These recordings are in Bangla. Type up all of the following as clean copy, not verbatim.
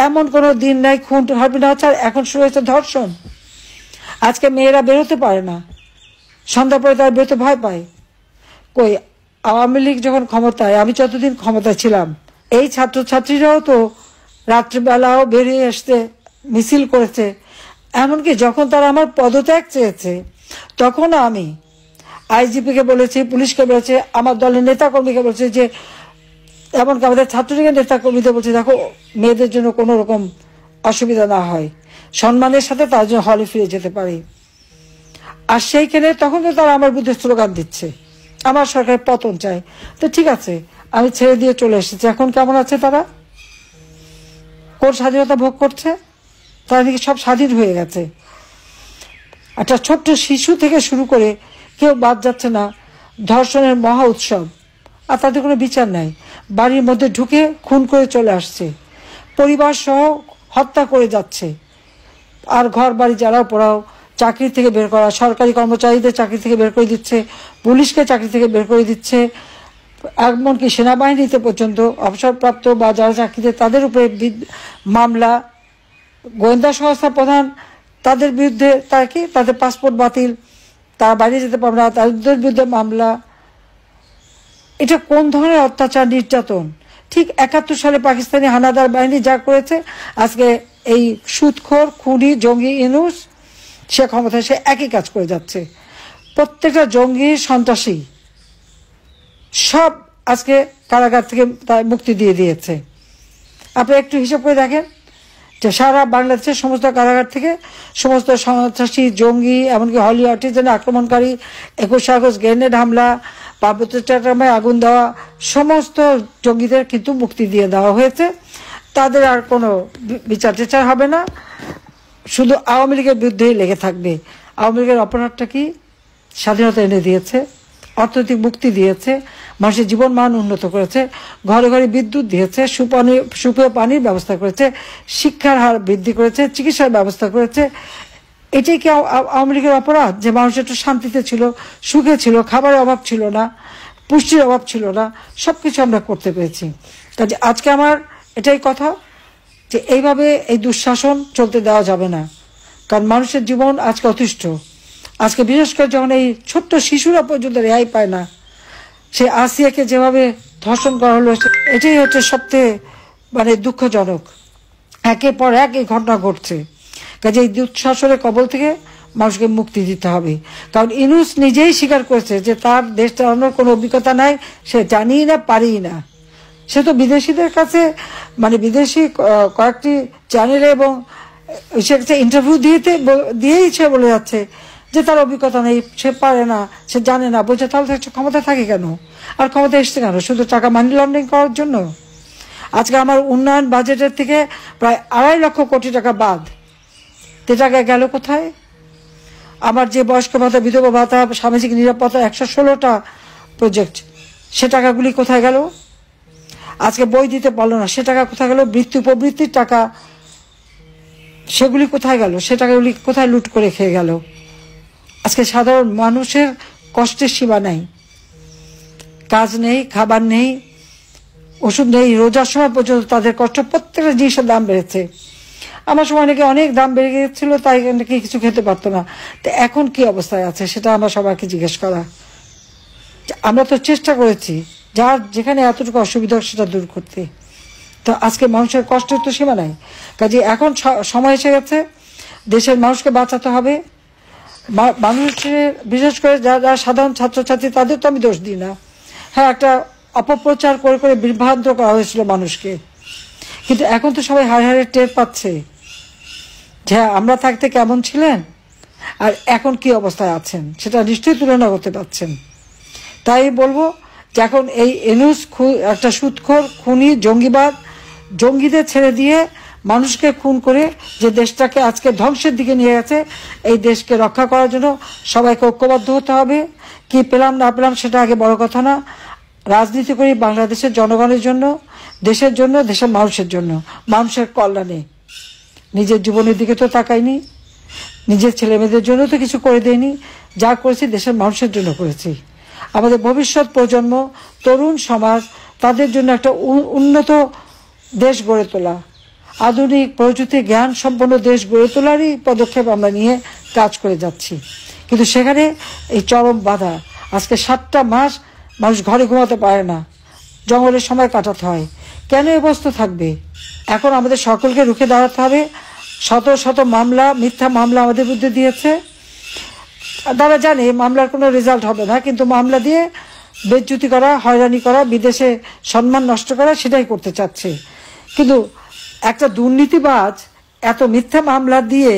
এমন কোনো দিন নাই খুন হবে না হচ্ছে। আর এখন শুরু হয়েছে ধর্ষণ। আজকে মেয়েরা বেরোতে পারে না, সন্ধ্যা পরে তারা বেরোতে ভয় পায়। কই আওয়ামী লীগ যখন ক্ষমতায়, আমি যতদিন ক্ষমতায় ছিলাম, এই ছাত্রছাত্রীরাও তো রাত্রিবেলাও বেরিয়ে আসতে মিছিল করেছে। এমনকি যখন তারা আমার পদত্যাগ চেয়েছে, তখন আমি আইজিপিকে বলেছি, পুলিশকে বলেছে, আমার দলের নেতাকর্মীকে বলছে যে, এমনকি আমাদের ছাত্রলীগের নেতাকর্মীদের বলছে, দেখো মেয়েদের জন্য কোনো রকম অসুবিধা না হয়, সম্মানের সাথে তার জন্য হলে ফিরে যেতে পারে। আর সেইখানে তখন তো তারা আমার বিরুদ্ধে স্লোগান দিচ্ছে, আমার সরকারের পতন চায়। তো ঠিক আছে, আমি ছেড়ে দিয়ে চলে এসেছি। এখন কেমন আছে তারা? কোন স্বাধীনতা ভোগ করছে? তারা নাকি সব স্বাধীন হয়ে গেছে। একটা ছোট্ট শিশু থেকে শুরু করে কেউ বাদ যাচ্ছে না। ধর্ষণের মহা উৎসব, আর তাদের কোনো বিচার নাই। বাড়ির মধ্যে ঢুকে খুন করে চলে আসছে, পরিবার সহ হত্যা করে যাচ্ছে। আর ঘর বাড়ি জ্বালাও পোড়াও, চাকরি থেকে বের করা, সরকারি কর্মচারীদের চাকরি থেকে বের করে দিচ্ছে, পুলিশকে চাকরি থেকে বের করে দিচ্ছে, এমনকি সেনাবাহিনীতে পর্যন্ত অবসরপ্রাপ্ত বা যারা চাকরিতে তাদের উপরে মামলা, গোয়েন্দা সংস্থার প্রধান তাদের বিরুদ্ধে তাদের পাসপোর্ট বাতিল, তারা বাইরে যেতে পারবে না, তাদের বিরুদ্ধে মামলা। এটা কোন ধরনের অত্যাচার, নির্যাতন? ঠিক ৭১ সালে পাকিস্তানি হানাদার বাহিনী যা করেছে, আজকে এই সুদখোর খুনি জঙ্গি ইউনূস সে ক্ষমতায়, সে একই কাজ করে যাচ্ছে। প্রত্যেকটা জঙ্গি সন্ত্রাসী সব আজকে কারাগার থেকে মুক্তি দিয়ে দিয়েছে। আপনি একটু হিসাব করে দেখেন যে সারা বাংলাদেশের সমস্ত কারাগার থেকে সমস্ত সন্ত্রাসী, জঙ্গি, এমনকি হলি আর্টিজানে আক্রমণকারী, ২১ আগস্ট গ্রেনেড হামলা, পার্বত্য চট্টগ্রামে আগুন দেওয়া, সমস্ত জঙ্গিদের কিন্তু মুক্তি দিয়ে দেওয়া হয়েছে। তাদের আর কোনো বিচার টেচার হবে না, শুধু আওয়ামী লীগের বিরুদ্ধেই লেগে থাকবে। আওয়ামী লীগের অপরাধটা কি? স্বাধীনতা এনে দিয়েছে, অর্থনৈতিক মুক্তি দিয়েছে, মানুষের জীবন মান উন্নত করেছে, ঘরে ঘরে বিদ্যুৎ দিয়েছে, সুপেয় পানির ব্যবস্থা করেছে, শিক্ষার হার বৃদ্ধি করেছে, চিকিৎসার ব্যবস্থা করেছে। এটাই কি আওয়ামী লীগের অপরাধ? যে মানুষ একটু শান্তিতে ছিল, সুখে ছিল, খাবারের অভাব ছিল না, পুষ্টির অভাব ছিল না, সবকিছু আমরা করতে পেরেছি। কাজে আজকে আমার এটাই কথা যে এইভাবে এই দুঃশাসন চলতে দেওয়া যাবে না, কারণ মানুষের জীবন আজকে অতিষ্ঠ। আজকে বিশেষ করে যখন এই ছোট্ট শিশুরা পর্যন্ত রেহাই পায় না, সে আসিয়াকে যেভাবে ধর্ষণ করা হলো, এটাই হচ্ছে সবচেয়ে দুঃখজনক। একের পর এক এই ঘটনা ঘটছে। কাজে এই দুঃশাসনের কবল থেকে মানুষকে মুক্তি দিতে হবে। কারণ ইউনূস নিজেই স্বীকার করেছে যে তার দেশ চালানোর কোনো অভিজ্ঞতা নাই, সে জানিই না, পারিই না। সে তো বিদেশিদের কাছে, বিদেশি কয়েকটি চ্যানেলে এবং সে ইন্টারভিউ দিয়েই সে বলে যাচ্ছে যে তার অভিজ্ঞতা নেই, সে পারে না, সে জানে না। বলছে তাহলে ক্ষমতা থাকে কেন? আর ক্ষমতা এসছে কেন? শুধু টাকা মানি লন্ডারিং করার জন্য? আজকে আমার উন্নয়ন বাজেটের থেকে প্রায় ২.৫ লক্ষ কোটি টাকা বাদ। তে টাকা গেল কোথায়? আমার যে বয়স্ক ভাতা, বিধবা ভাতা, সামাজিক নিরাপত্তা, ১১৬টা প্রজেক্ট, সে টাকাগুলি কোথায় গেল? আজকে বই দিতে পারলো না, সে টাকা কোথায় গেল? বৃত্তি উপবৃত্তির টাকা, সেগুলি কোথায় গেল? সে টাকাগুলি কোথায় লুট করে খেয়ে গেল? আজকে সাধারণ মানুষের কষ্টের সীমা নেই, কাজ নেই, খাবার নেই, ওষুধ নেই, রোজার সময় পর্যন্ত তাদের কষ্ট। প্রত্যেকটা জিনিসের দাম বেড়েছে। আমার সময় নাকি অনেক দাম বেড়ে গিয়েছিল, তাই নাকি কিছু খেতে পারতো না। তো এখন কি অবস্থায় আছে সেটা আমরা সবাইকে জিজ্ঞেস করা। আমরা তো চেষ্টা করেছি যার যেখানে এতটুকু অসুবিধা সেটা দূর করতে। তো আজকে মানুষের কষ্টের তো সীমা নাই। কাজে এখন সময় এসে গেছে, দেশের মানুষকে বাঁচাতে হবে। মানুষের, বিশেষ করে যারা সাধারণ ছাত্রছাত্রী, তাদের তো আমি দোষ দিই না। হ্যাঁ, একটা অপপ্রচার করে করে বিভ্রান্ত করা হয়েছিল মানুষকে, কিন্তু এখন তো সবাই হাড়ে হাড়ে টের পাচ্ছে যে আমরা থাকতে কেমন ছিলেন আর এখন কি অবস্থায় আছেন, সেটা নিশ্চয়ই তুলনা করতে পারছেন। তাই বলবো যে এখন এই ইউনূস একটা সুদখোর, খুনি, জঙ্গিবাদ, জঙ্গিদের ছেড়ে দিয়ে মানুষকে খুন করে যে দেশটাকে আজকে ধ্বংসের দিকে নিয়ে গেছে, এই দেশকে রক্ষা করার জন্য সবাইকে ঐক্যবদ্ধ হতে হবে। কি পেলাম না পেলাম সেটা আগে বড় কথা না। রাজনীতি করি বাংলাদেশের জনগণের জন্য, দেশের জন্য, দেশের মানুষের জন্য, মানুষের কল্যাণে। নিজের জীবনের দিকে তো তাকাইনি, নিজের ছেলে মেয়েদের জন্য তো কিছু করে দেয়নি। যা করেছি দেশের মানুষের জন্য করেছি। আমাদের ভবিষ্যৎ প্রজন্ম, তরুণ সমাজ, তাদের জন্য একটা উন্নত দেশ গড়ে তোলা। আধুনিক প্রযুক্তি জ্ঞান সম্পন্ন দেশ গড়ে তোলারই পদক্ষেপ আমরা নিয়ে কাজ করে যাচ্ছি, কিন্তু সেখানে এই চরম বাধা। আজকে 7টা মাস মানুষ ঘরে ঘুমাতে পারে না, জঙ্গলের সময় কাটাতে হয়। কেন এই অবস্থা থাকবে? এখন আমাদের সকলকে রুখে দাঁড়াতে হবে। শত শত মামলা, মিথ্যা মামলা আমাদের বিরুদ্ধে দিয়েছে। তারা জানে মামলার কোনো রেজাল্ট হবে না, কিন্তু মামলা দিয়ে বেজ্জতি করা, হয়রানি করা, বিদেশে সম্মান নষ্ট করা, সেটাই করতে চাচ্ছে। কিন্তু একটা দুর্নীতিবাজ এত মিথ্যা মামলা দিয়ে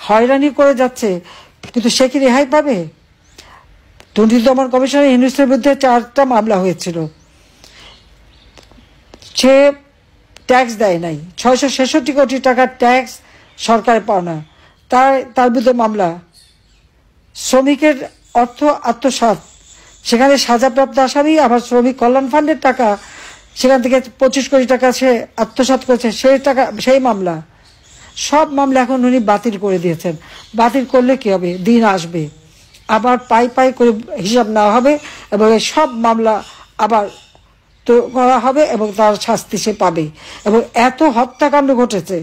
হয়রানি করে যাচ্ছে, কিন্তু সে কি রেহাই পাবে? দুর্নীতি দমন কমিশনের ইউনূসের বিরুদ্ধে 4টা মামলা হয়েছিল। সে ট্যাক্স দেয় নাই, 666 কোটি টাকার ট্যাক্স সরকারের পাওনা, তার বিরুদ্ধে মামলা। শ্রমিকের অর্থ আত্মসাৎ, সেখানে সাজাপ্রাপ্ত আসামি, আবার শ্রমিক কল্যাণ ফান্ডের টাকা, সেখান থেকে 25 কোটি টাকা সে আত্মসাৎ করেছে, সেই মামলা। সব মামলা এখন উনি বাতিল করে দিয়েছেন। বাতিল করলে কি হবে? দিন আসবে আবার পাই পাই করে হিসাব নেওয়া হবে এবং এই সব মামলা আবার তো করা হবে এবং তার শাস্তি সে পাবে। এবং এত হত্যাকাণ্ড ঘটেছে,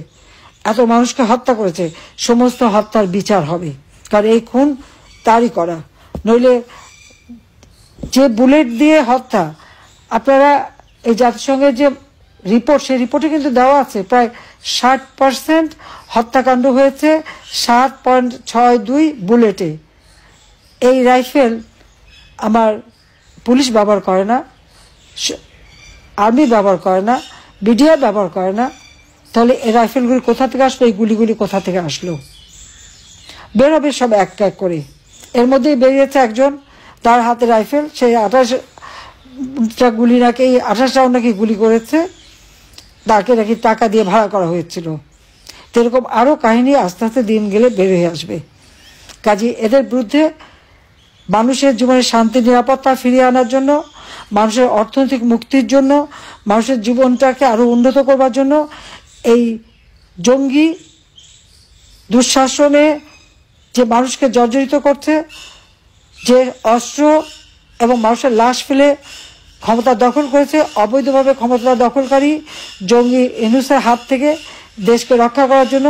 এত মানুষকে হত্যা করেছে, সমস্ত হত্যার বিচার হবে, কারণ এই খুন তারই করা। নইলে যে বুলেট দিয়ে হত্যা, আপনারা এই জাতিসংঘের যে রিপোর্ট, সেই রিপোর্টে কিন্তু দেওয়া আছে প্রায় 60% হত্যাকাণ্ড হয়েছে 7.62 বুলেটে। এই রাইফেল আমার পুলিশ ব্যবহার করে না, আর্মি ব্যবহার করে না, বিডিআর ব্যবহার করে না। তাহলে এই রাইফেলগুলি কোথা থেকে আসলো? এই গুলিগুলি কোথা থেকে আসলো? বের হবে সব এক এক করে। এর মধ্যেই বেরিয়েছে একজন, তার হাতে রাইফেল, সে 28টা গুলি নাকি, 28 রাউন্ড নাকি গুলি করেছে, তাকে নাকি টাকা দিয়ে ভাড়া করা হয়েছিল। এরকম আরও কাহিনী আস্তে আস্তে দিন গেলে বের হয়ে আসবে। কাজে এদের বিরুদ্ধে মানুষের জীবনে শান্তি নিরাপত্তা ফিরিয়ে আনার জন্য, মানুষের অর্থনৈতিক মুক্তির জন্য, মানুষের জীবনটাকে আরো উন্নত করবার জন্য এই জঙ্গি দুঃশাসনে যে মানুষকে জর্জরিত করছে, যে অস্ত্র এবং মানুষের লাশ ফেলে ক্ষমতা দখল করেছে, অবৈধভাবে ক্ষমতা দখলকারী জঙ্গি ইউনূসের হাত থেকে দেশকে রক্ষা করার জন্য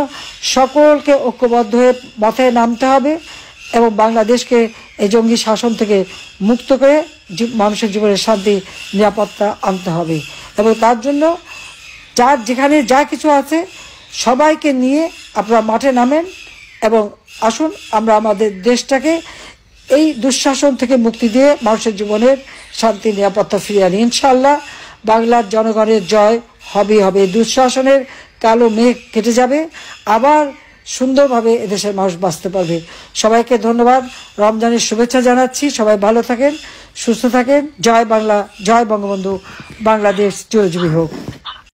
সকলকে ঐক্যবদ্ধ হয়ে মাথায় নামতে হবে এবং বাংলাদেশকে এই জঙ্গি শাসন থেকে মুক্ত করে মানুষের জীবনে শান্তি নিরাপত্তা আনতে হবে। এবং তার জন্য যার যেখানে যা কিছু আছে সবাইকে নিয়ে আপনারা মাঠে নামেন এবং আসুন আমরা আমাদের দেশটাকে এই দুঃশাসন থেকে মুক্তি দিয়ে মানুষের জীবনের শান্তি নিরাপত্তা ফিরিয়ে আনি। ইনশাআল্লাহ বাংলার জনগণের জয় হবে হবে। দুঃশাসনের কালো মেঘ কেটে যাবে, আবার সুন্দরভাবে এদেশের মানুষ বাঁচতে পারবে। সবাইকে ধন্যবাদ, রমজানের শুভেচ্ছা জানাচ্ছি। সবাই ভালো থাকেন, সুস্থ থাকেন। জয় বাংলা, জয় বঙ্গবন্ধু, বাংলাদেশ চিরজীবী হোক।